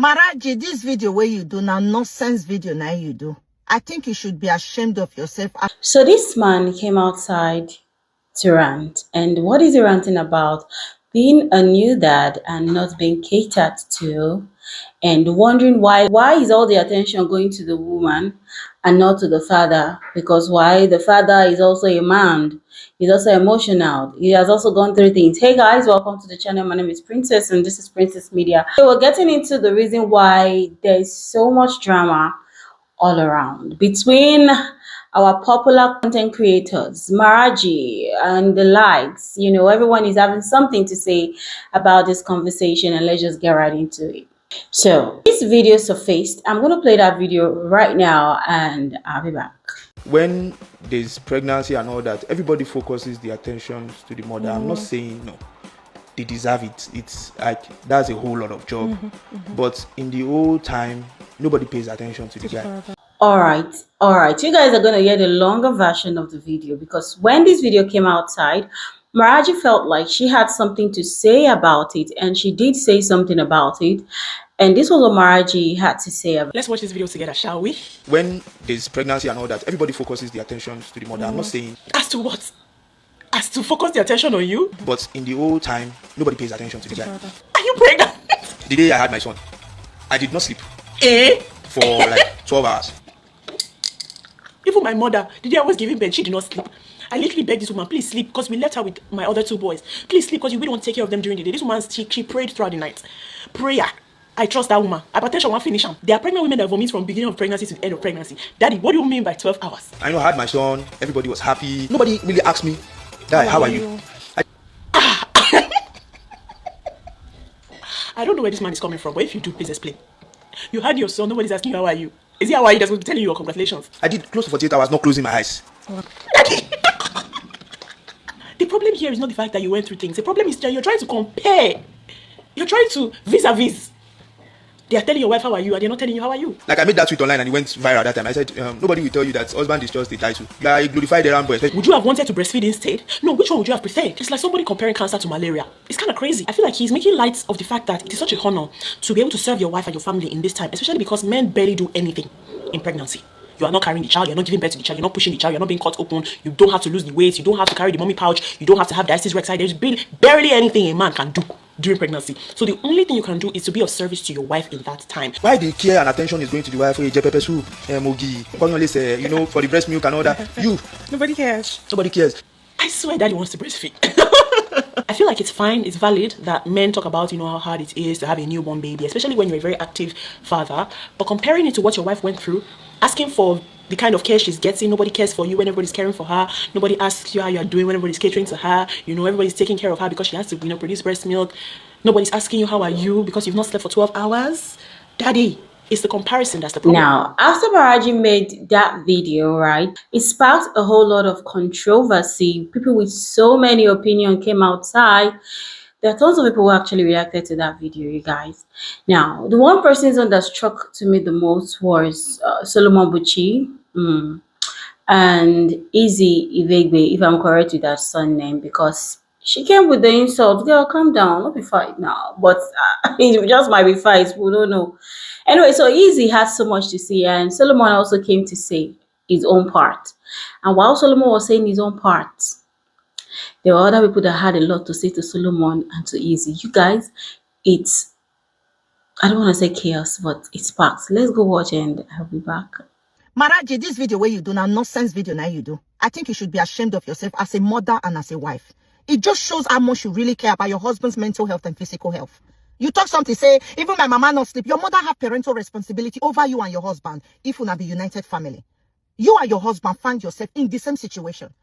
Maraji, this video where you do now nonsense video now you do. I think you should be ashamed of yourself. So this man came outside to rant. And what is he ranting about? Being a new dad and not being catered to, and wondering why is all the attention going to the woman and not to the father? Because why? The father is also a man. He's also emotional. He has also gone through things. Hey guys, welcome to the channel. My name is Princess and this is Princess Media. So we're getting into the reason why there's so much drama all around between our popular content creators, Maraji and the likes. You know, everyone is having something to say about this conversation, and let's just get right into it. So this video surfaced. I'm going to play that video right now and I'll be back. When there's pregnancy and all that, everybody focuses the attention to the mother. I'm not saying no, they deserve it. It's like that's a whole lot of job. But in the old time, nobody pays attention to the guy. All right, you guys are going to hear the longer version of the video, because when this video came outside, Maraji felt like she had something to say about it, and she did say something about it. And this was what Maraji had to say about it. Let's watch this video together, shall we? When there's pregnancy and all that, everybody focuses the attention to the mother. I'm not saying As to what? As to focus the attention on you? but in the old time, nobody pays attention to the guy. Are you pregnant? The day I had my son, I did not sleep Eh? for like 12 hours. Even my mother, the day I was giving birth, she did not sleep. I literally begged this woman, please sleep, because we left her with my other two boys. Please sleep, because you really want to take care of them during the day. This woman, she prayed throughout the night. Prayer. I trust that woman. Hypertension won't finish them. There are pregnant women that vomit from beginning of pregnancy to the end of pregnancy. Daddy, what do you mean by 12 hours? I know I had my son, everybody was happy. Nobody really asked me, Dad, how are you? I don't know where this man is coming from, but if you do, please explain. You had your son, nobody's asking you how are you. Is he how are you that's going to tell you congratulations? I did close to 48 hours not closing my eyes. The problem here is not the fact that you went through things. The problem is that you're trying to compare. You're trying to vis-a-vis. They are telling your wife how are you, and they're not telling you how are you. Like I made that tweet online and it went viral that time. I said, nobody will tell you that husband is just a title. You are a glorified errand boy. Would you have wanted to breastfeed instead? No, which one would you have preferred? It's like somebody comparing cancer to malaria. It's kind of crazy. I feel like he's making light of the fact that it is such a honor to be able to serve your wife and your family in this time, especially because men barely do anything in pregnancy. You are not carrying the child, you're not giving birth to the child, you're not pushing the child, you're not being cut open, you don't have to lose the weight, you don't have to carry the mommy pouch, you don't have to have diastasis recti. There's barely anything a man can do during pregnancy. So the only thing you can do is to be of service to your wife in that time. Why the care and attention is going to the wife? Pepper soup, mogi, you know, for the breast milk and all that. You. Nobody cares. Nobody cares. I swear daddy wants to breastfeed. I feel like it's fine, it's valid that men talk about, you know, how hard it is to have a newborn baby, especially when you're a very active father. But comparing it to what your wife went through, asking for the kind of care she's getting, nobody cares for you when everybody's caring for her, nobody asks you how you're doing when everybody's catering to her, you know, everybody's taking care of her because she has to, you know, produce breast milk. Nobody's asking you how are you because you've not slept for 12 hours. Daddy, it's the comparison that's the problem. Now, after Maraji made that video, right, it sparked a whole lot of controversy. People with so many opinions came outside. There are tons of people who actually reacted to that video, you guys. Now, the one person that struck to me the most was Solomon Buchi and Izzy Ivegbe, if I'm correct with that son name, because she came with the insult. Girl, calm down, not be fight now. But it just might be fight, we don't know. Anyway, so Izzy had so much to say, and Solomon also came to say his own part. And while Solomon was saying his own part, there were other people that had a lot to say to Solomon and to Izzy. You guys, it's, I don't want to say chaos, but it's packed. Let's go watch and I'll be back. Maraji, this video where you do now nonsense video now you do. I think you should be ashamed of yourself as a mother and as a wife. It just shows how much you really care about your husband's mental health and physical health. You talk something, say, even my mama not sleep. Your mother have parental responsibility over you and your husband if you not be united family. You and your husband find yourself in the same situation.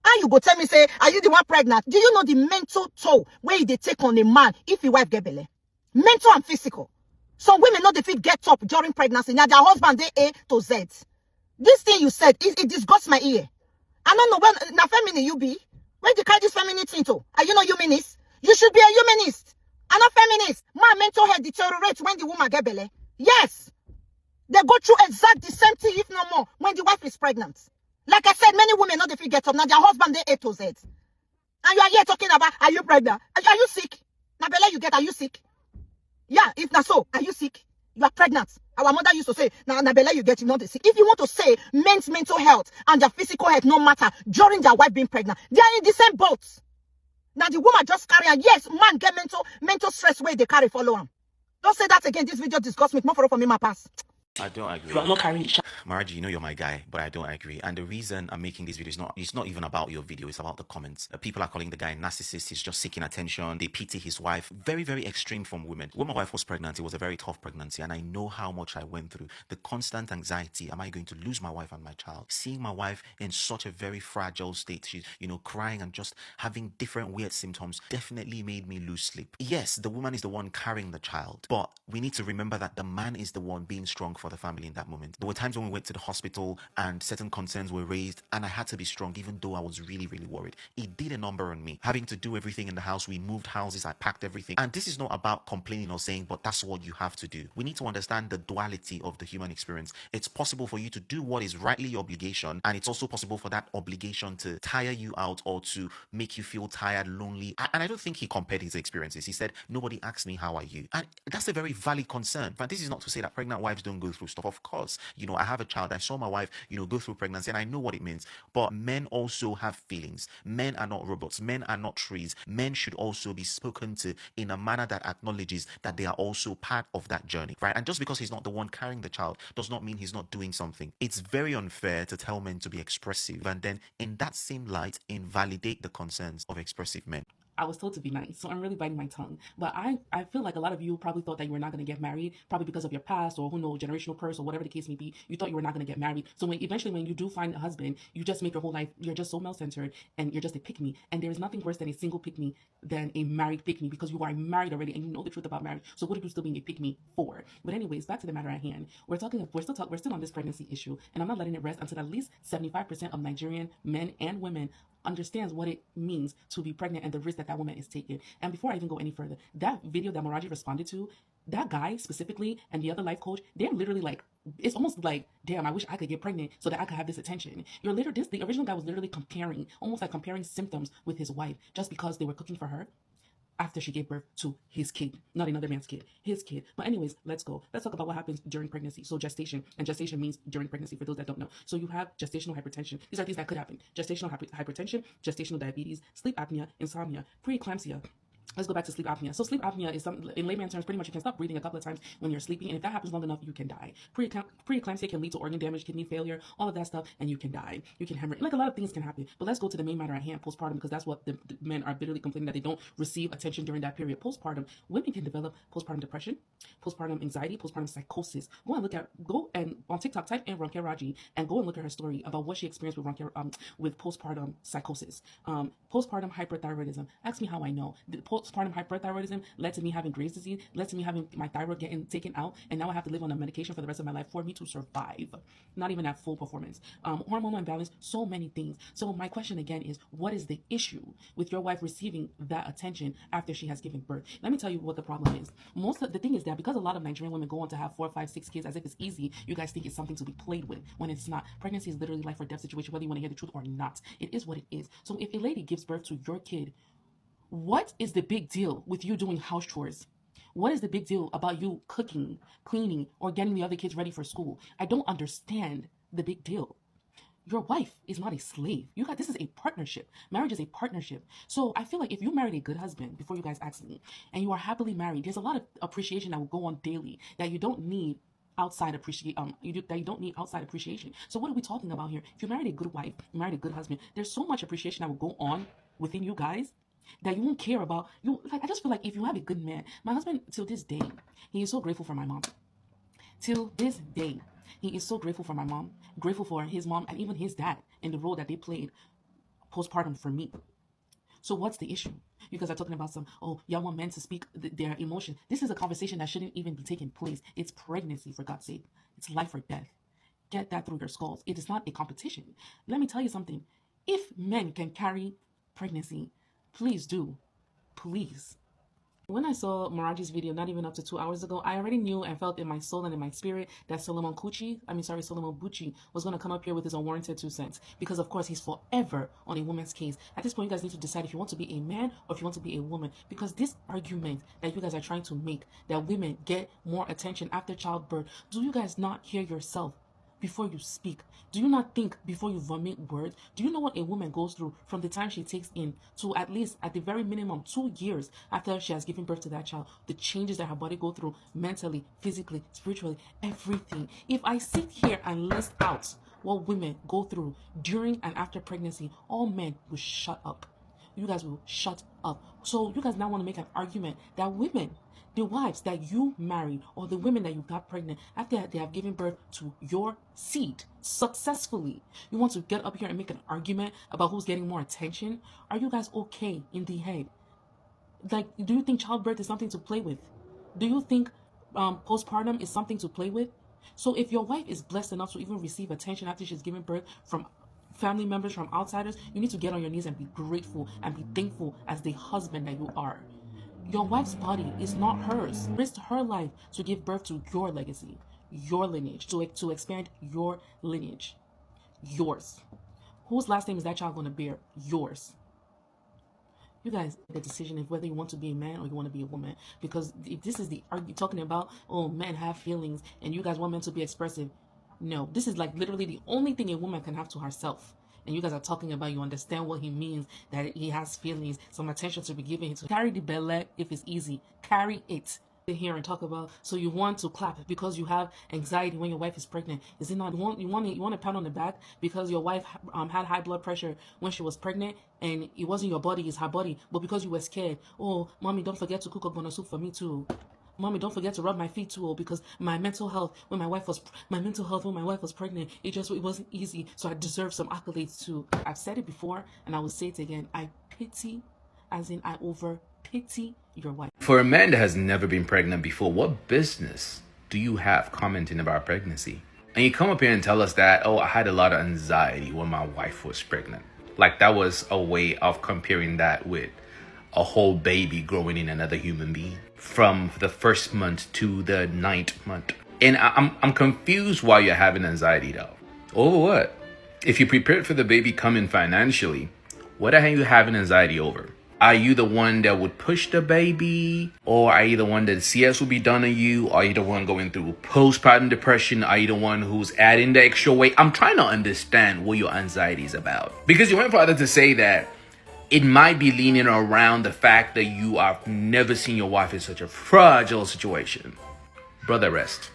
And you go tell me, say, are you the one pregnant? Do you know the mental toll where they take on a man if your wife get belly? Mental and physical. Some women know they fit get up during pregnancy. Now their husband, they A to Z. This thing you said, it disgusts my ear. I don't know when, now feminine you be. Where you carry this feminine thing to? Are you not humanist? You should be a humanist. I'm not feminist. My mental health deteriorates when the woman get belly. Yes. They go through exact the same thing, if no more, when the wife is pregnant. Like I said, many women know they get up. Now their husband, they A to Z. And you are here talking about, are you pregnant? Are you sick? Now belly you get, are you sick? Yeah, if not so, are you sick? You are pregnant. Our mother used to say, now belle you get, you know the sick. If you want to say men's mental health and their physical health no matter during their wife being pregnant, they are in the same boat. Now the woman just carry her. Yes, man get mental stress where they carry follow him. Don't say that again. This video disgusts me. More for me, my pass. I don't agree. You are not carrying it. Maraji, you know you're my guy, but I don't agree. And the reason I'm making this video is it's not even about your video, it's about the comments. People are calling the guy a narcissist, he's just seeking attention, they pity his wife. Very, very extreme from women. When my wife was pregnant, it was a very tough pregnancy, and I know how much I went through. The constant anxiety, am I going to lose my wife and my child? Seeing my wife in such a very fragile state, she's, crying and just having different weird symptoms, definitely made me lose sleep. Yes, the woman is the one carrying the child, but we need to remember that the man is the one being strong for the family in that moment. There were times when we went to the hospital and certain concerns were raised, and I had to be strong even though I was really, really worried. It did a number on me. Having to do everything in the house, we moved houses, I packed everything. And this is not about complaining or saying, but that's what you have to do. We need to understand the duality of the human experience. It's possible for you to do what is rightly your obligation, and it's also possible for that obligation to tire you out or to make you feel tired, lonely. And I don't think he compared his experiences. He said, nobody asked me, how are you? And that's a very valid concern. But this is not to say that pregnant wives don't go through stuff. Of course, I have a child. I saw my wife, go through pregnancy, and I know what it means. But men also have feelings. Men are not robots. Men are not trees. Men should also be spoken to in a manner that acknowledges that they are also part of that journey, right? And just because he's not the one carrying the child does not mean he's not doing something. It's very unfair to tell men to be expressive and then in that same light invalidate the concerns of expressive men. I was told to be nice, so I'm really biting my tongue. But I feel like a lot of you probably thought that you were not going to get married, probably because of your past or who knows, generational curse or whatever the case may be. You thought you were not going to get married. So eventually when you do find a husband, you just make your whole life, you're just so male-centered and you're just a pick-me. And there is nothing worse than a single pick-me than a married pick-me, because you are married already and you know the truth about marriage. So what are you still being a pick-me for? But anyways, back to the matter at hand. We're still on this pregnancy issue, and I'm not letting it rest until at least 75% of Nigerian men and women understands what it means to be pregnant and the risk that woman is taking. And before I even go any further, that video that Maraji responded to, that guy specifically and the other life coach, they're literally like, it's almost like, damn, I wish I could get pregnant so that I could have this attention. The original guy was literally almost like comparing symptoms with his wife just because they were cooking for her after she gave birth to his kid, not another man's kid, his kid. But anyways, let's go. Let's talk about what happens during pregnancy. So gestation, and gestation means during pregnancy for those that don't know. So you have gestational hypertension. These are things that could happen. Gestational hypertension, gestational diabetes, sleep apnea, insomnia, preeclampsia. Let's go back to sleep apnea. So sleep apnea is something, in layman terms, pretty much you can stop breathing a couple of times when you're sleeping. And if that happens long enough, you can die. Preeclampsia can lead to organ damage, kidney failure, all of that stuff, and you can die. You can hemorrhage. Like a lot of things can happen. But let's go to the main matter at hand, postpartum, because that's what the men are bitterly complaining that they don't receive attention during that period. Postpartum, women can develop postpartum depression, postpartum anxiety, postpartum psychosis. Go and on TikTok, type in Maraji and go and look at her story about what she experienced with postpartum psychosis. Postpartum hyperthyroidism. Ask me how I know. The postpartum hyperthyroidism led to me having Graves' disease, led to me having my thyroid getting taken out, and now I have to live on a medication for the rest of my life for me to survive. Not even at full performance. Hormonal imbalance, so many things. So my question again is, what is the issue with your wife receiving that attention after she has given birth? Let me tell you what the problem is. The thing is that because a lot of Nigerian women go on to have 4, 5, 6 kids as if it's easy, you guys think it's something to be played with when it's not. Pregnancy is literally life or death situation, whether you want to hear the truth or not. It is what it is. So if a lady gives birth to your kid, what is the big deal with you doing house chores? What is the big deal about you cooking, cleaning, or getting the other kids ready for school? I don't understand the big deal. Your wife is not a slave. This is a partnership. Marriage is a partnership. So I feel like if you married a good husband, before you guys ask me, and you are happily married, there's a lot of appreciation that will go on daily that you don't need outside appreciation. You don't need outside appreciation. So what are we talking about here? If you married a good wife, you married a good husband, there's so much appreciation that will go on within you guys that you won't care about. I just feel like if you have a good man, my husband till this day, he is so grateful for my mom. Till this day, he is so grateful for my mom, grateful for his mom, and even his dad in the role that they played postpartum for me. So what's the issue? You guys are talking about y'all want men to speak their emotions. This is a conversation that shouldn't even be taking place. It's pregnancy, for God's sake. It's life or death. Get that through your skulls. It is not a competition. Let me tell you something. If men can carry pregnancy, please do. Please. When I saw Maraji's video, not even up to 2 hours ago, I already knew and felt in my soul and in my spirit that Solomon Bucci was going to come up here with his unwarranted 2 cents. Because, of course, he's forever on a woman's case. At this point, you guys need to decide if you want to be a man or if you want to be a woman. Because this argument that you guys are trying to make, that women get more attention after childbirth, do you guys not hear yourself before you speak? Do you not think before you vomit words? Do you know what a woman goes through from the time she takes in to at least, at the very minimum, 2 years after she has given birth to that child? The changes that her body go through mentally, physically, spiritually, everything. If I sit here and list out what women go through during and after pregnancy, all men will shut up. You guys will shut up. So you guys now want to make an argument that women, the wives that you married or the women that you got pregnant after they have given birth to your seed successfully, you want to get up here and make an argument about who's getting more attention? Are you guys okay in the head? Like, do you think childbirth is something to play with? Do you think postpartum is something to play with? So if your wife is blessed enough to even receive attention after she's given birth from family members, from outsiders, you need to get on your knees and be grateful and be thankful as the husband that you are. Your wife's body is not hers. Risked her life to give birth to your legacy, your lineage, to expand your lineage. Yours. Whose last name is that child going to bear? Yours. You guys make the decision of whether you want to be a man or you want to be a woman. Because if this is the argument talking about, oh, men have feelings and you guys want men to be expressive. No, this is like literally the only thing a woman can have to herself. And you guys are talking about, you understand what he means, that he has feelings, some attention to be given to. Carry the belly if it's easy. Carry it. Sit here and talk about, so you want to clap because you have anxiety when your wife is pregnant. Is it not? You want to pat on the back because your wife had high blood pressure when she was pregnant and it wasn't your body, it's her body. But because you were scared, oh, mommy, don't forget to cook ogbono soup for me too. Mommy, don't forget to rub my feet too, because my mental health when my wife was pregnant, it wasn't easy. So I deserve some accolades too. I've said it before and I will say it again. I pity, as in I over pity your wife. For a man that has never been pregnant before, what business do you have commenting about pregnancy? And you come up here and tell us that, oh, I had a lot of anxiety when my wife was pregnant. Like that was a way of comparing that with a whole baby growing in another human being from the first month to the 9th month. And I'm confused why you're having anxiety though. Over what? If you prepared for the baby coming financially, what are you having anxiety over? Are you the one that would push the baby? Or are you the one that CS will be done on you? Are you the one going through postpartum depression? Are you the one who's adding the extra weight? I'm trying to understand what your anxiety is about. Because you went further to say that it might be leaning around the fact that you have never seen your wife in such a fragile situation. Brother, rest.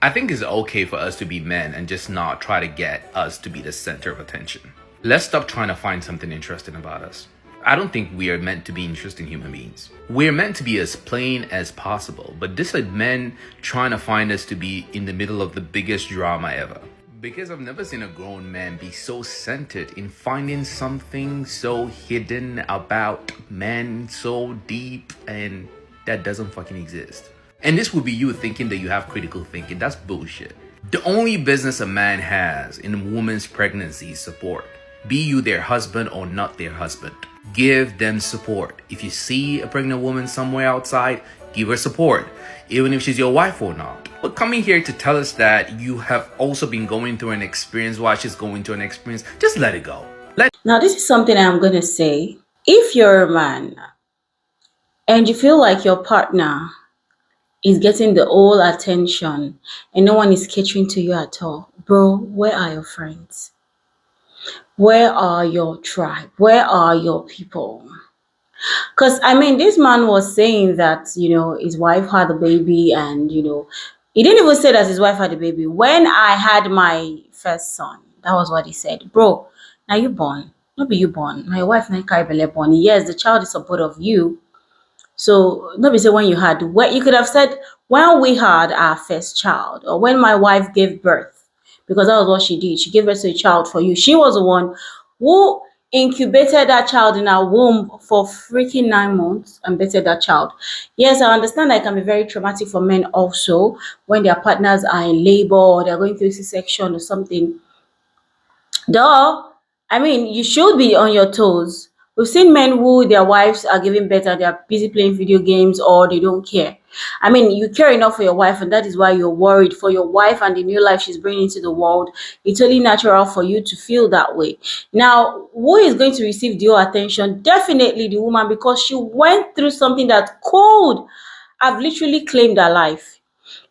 I think it's okay for us to be men and just not try to get us to be the center of attention. Let's stop trying to find something interesting about us. I don't think we are meant to be interesting human beings. We're meant to be as plain as possible, but this is men trying to find us to be in the middle of the biggest drama ever. Because I've never seen a grown man be so centered in finding something so hidden about men, so deep, and that doesn't fucking exist. And this would be you thinking that you have critical thinking. That's bullshit. The only business a man has in a woman's pregnancy is support. Be you their husband or not their husband. Give them support. If you see a pregnant woman somewhere outside, give her support, even if she's your wife or not. But coming here to tell us that you have also been going through an experience while she's going through an experience, just let it go. Now, this is something I'm going to say. If you're a man and you feel like your partner is getting the whole attention and no one is catering to you at all, bro, where are your friends? Where are your tribe? Where are your people? Because, I mean, this man was saying that, his wife had a baby and, he didn't even say that his wife had a baby. When I had my first son, that was what he said. Bro, now you born. Not be you born. My wife na carry belle born. Yes, the child is support of you. So, nobody say when you had. You could have said, when we had our first child or when my wife gave birth. Because that was what she did. She gave birth to a child for you. She was the one who incubated that child in her womb for freaking 9 months and birthed that child. Yes, I understand that it can be very traumatic for men also when their partners are in labor or they're going through C-section or something. Duh. I mean, you should be on your toes. We've seen men who their wives are giving better, they are busy playing video games or they don't care. I mean, you care enough for your wife, and that is why you're worried for your wife and the new life she's bringing into the world. It's only natural for you to feel that way. Now, who is going to receive your attention? Definitely the woman, because she went through something that could have literally claimed her life.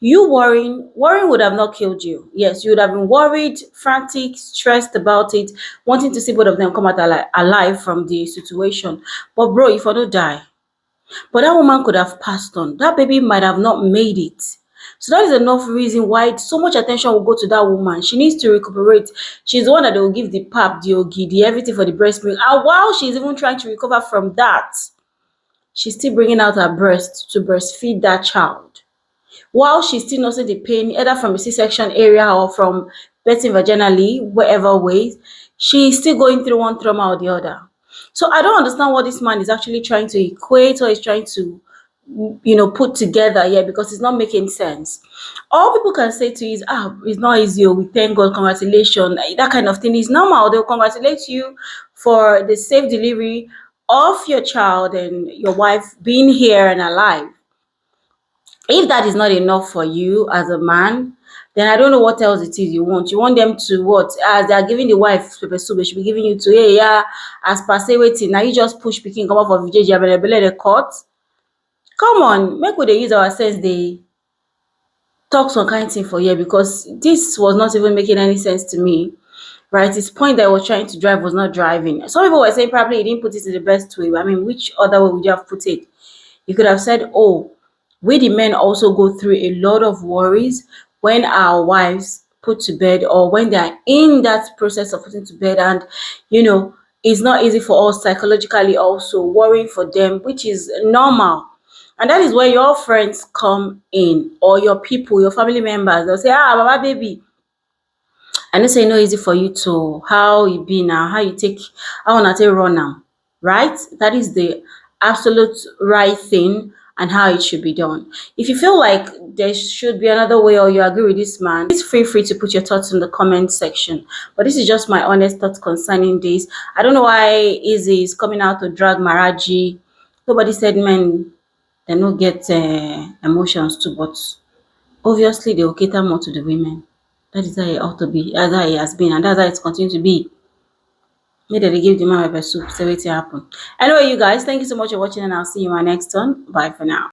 You worrying would have not killed you. Yes, you would have been worried, frantic, stressed about it, wanting to see both of them come out alive from the situation. But bro, if I don't die, but that woman could have passed on. That baby might have not made it. So that is enough reason why so much attention will go to that woman. She needs to recuperate. She's the one that they will give the pap, the ogi, the everything for the breast milk. And while she's even trying to recover from that, she's still bringing out her breast to breastfeed that child. While she's still nursing the pain, either from a C-section area or from birthing vaginally, whatever ways, she's still going through one trauma or the other. So I don't understand what this man is actually trying to equate or is trying to, put together here, because it's not making sense. All people can say to you is, it's not easy, we thank God, congratulations, that kind of thing is normal. They'll congratulate you for the safe delivery of your child and your wife being here and alive. If that is not enough for you as a man, then I don't know what else it is you want. You want them to what? As they are giving the wife pepper soup, they should be giving you to, hey, yeah, as per se waiting. Now you just push picking, come up for VJJ, available the court. Come on, make we dey use our sense, they talk some kind thing for here, because this was not even making any sense to me. Right, his point that I was trying to drive was not driving. Some people were saying probably he didn't put it in the best way. I mean, which other way would you have put it? You could have said, oh, we the men also go through a lot of worries when our wives put to bed, or when they are in that process of putting to bed, and it's not easy for us psychologically also worrying for them, which is normal. And that is where your friends come in, or your people, your family members. They'll say, Baba baby, I know say no easy for you to how you be now, how you take, I wanna take run now, right? That is the absolute right thing and how it should be done. If you feel like there should be another way, or you agree with this man, please feel free to put your thoughts in the comment section. But this is just my honest thoughts concerning this. I don't know why Izzy is coming out to drag Maraji. Nobody said men they no get emotions too, but obviously they will cater more to the women. That is how it ought to be, that's how it has been, and that's how it's continuing to be. Maybe they give the man pepper soup, so wait to happen. Anyway, you guys, thank you so much for watching, and I'll see you in my next one. Bye for now.